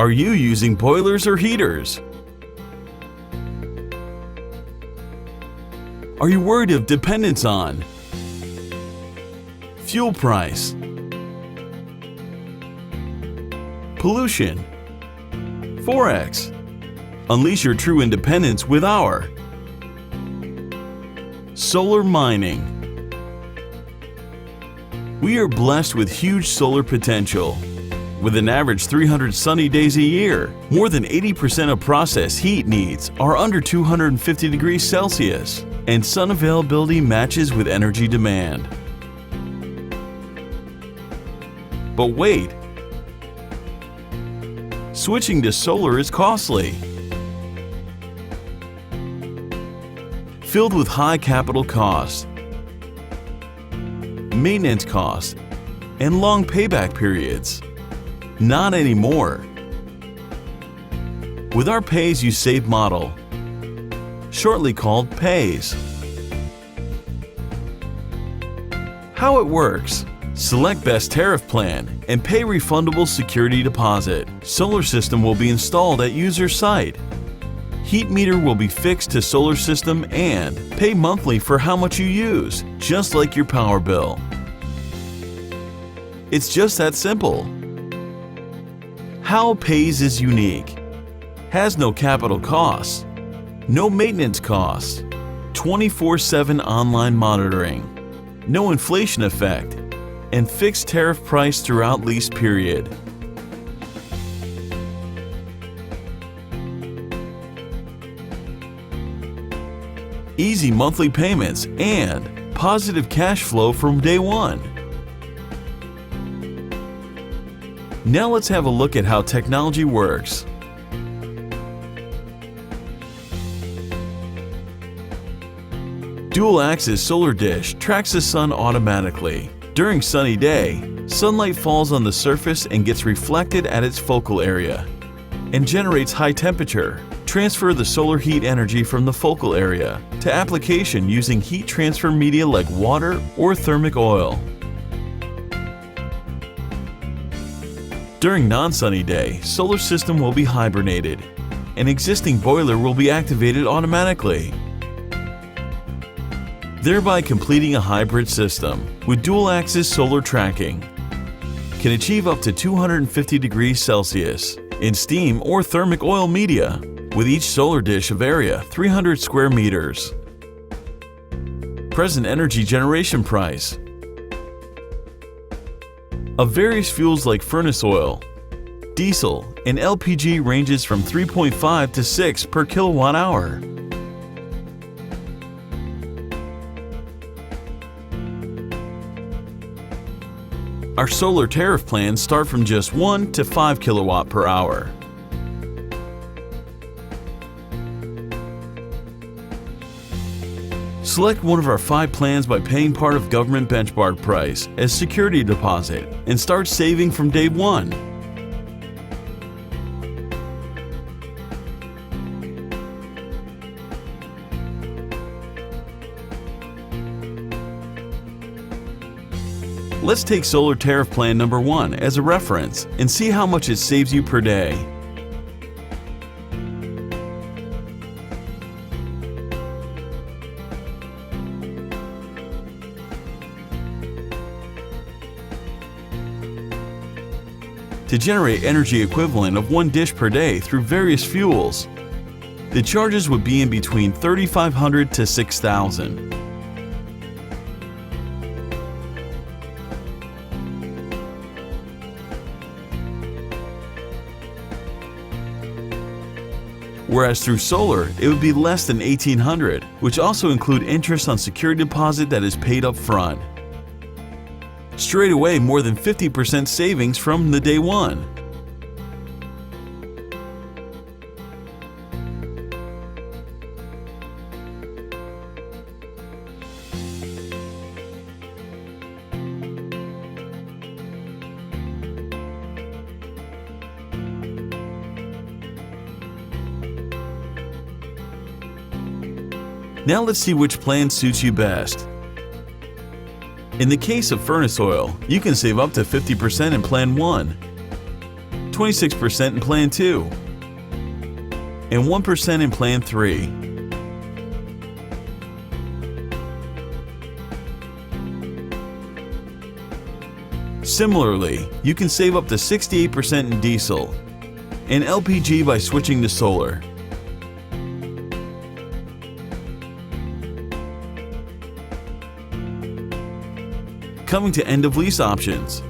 Are you using boilers or heaters? Are you worried of dependence on fuel price, pollution, Forex? Unleash your true independence with our solar mining. We are blessed with huge solar potential. With an average 300 sunny days a year, more than 80% of processed heat needs are under 250 degrees Celsius, and sun availability matches with energy demand. But wait! Switching to solar is costly. Filled with high capital costs, maintenance costs, and long payback periods. Not anymore. With our pay-as-you-save model, shortly called PAYS. How it works: select best tariff plan and pay refundable security deposit. Solar system will be installed at user site. Heat meter will be fixed to solar system and pay monthly for how much you use, just like your power bill. It's just that simple. How PAYS is unique. Has no capital costs, no maintenance costs, 24/7 online monitoring, no inflation effect, and fixed tariff price throughout lease period. Easy monthly payments and positive cash flow from day one. Now let's have a look at how technology works. Dual-axis solar dish tracks the sun automatically. During sunny day, sunlight falls on the surface and gets reflected at its focal area and generates high temperature. Transfer the solar heat energy from the focal area to application using heat transfer media like water or thermic oil. During non-sunny day, solar system will be hibernated. An existing boiler will be activated automatically, thereby completing a hybrid system with dual-axis solar tracking. Can achieve up to 250 degrees Celsius in steam or thermic oil media, with each solar dish of area 300 square meters. Present energy generation price of various fuels like furnace oil, diesel, and LPG ranges from 3.5 to 6 per kilowatt hour. Our solar tariff plans start from just 1 to 5 kilowatt per hour. Select one of our 5 plans by paying part of government benchmark price as security deposit and start saving from day one. Let's take solar tariff plan number 1 as a reference and see how much it saves you per day. To generate energy equivalent of 1 dish per day through various fuels, the charges would be in between $3,500 to $6,000. Whereas through solar, it would be less than $1,800, which also include interest on security deposit that is paid up front. Straight away, more than 50% savings from the day one. Now let's see which plan suits you best. In the case of furnace oil, you can save up to 50% in Plan 1, 26% in Plan 2, and 1% in Plan 3. Similarly, you can save up to 68% in diesel and LPG by switching to solar. Coming to end-of-lease options.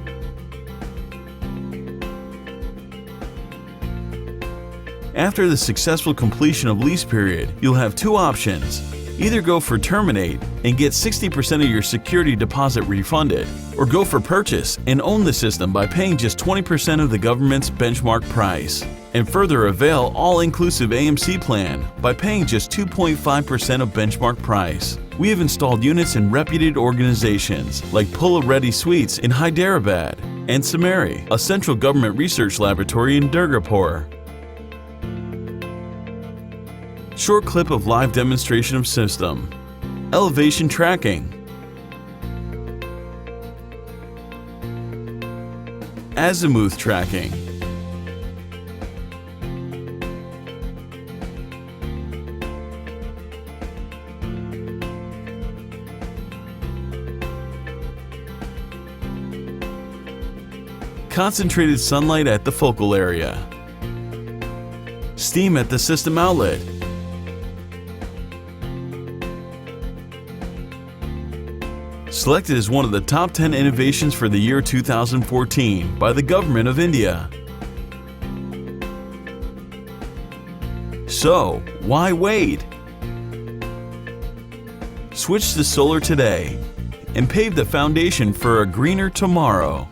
After the successful completion of lease period, you'll have two options. Either go for terminate and get 60% of your security deposit refunded, or go for purchase and own the system by paying just 20% of the government's benchmark price, and further avail all-inclusive AMC plan by paying just 2.5% of benchmark price. We have installed units in reputed organizations like Pulla Reddy Suites in Hyderabad and Samari, a central government research laboratory in Durgapur. Short clip of live demonstration of system. Elevation tracking. Azimuth tracking. Concentrated sunlight at the focal area. Steam at the system outlet. Selected as one of the top 10 innovations for the year 2014 by the Government of India. So, why wait? Switch to solar today and pave the foundation for a greener tomorrow.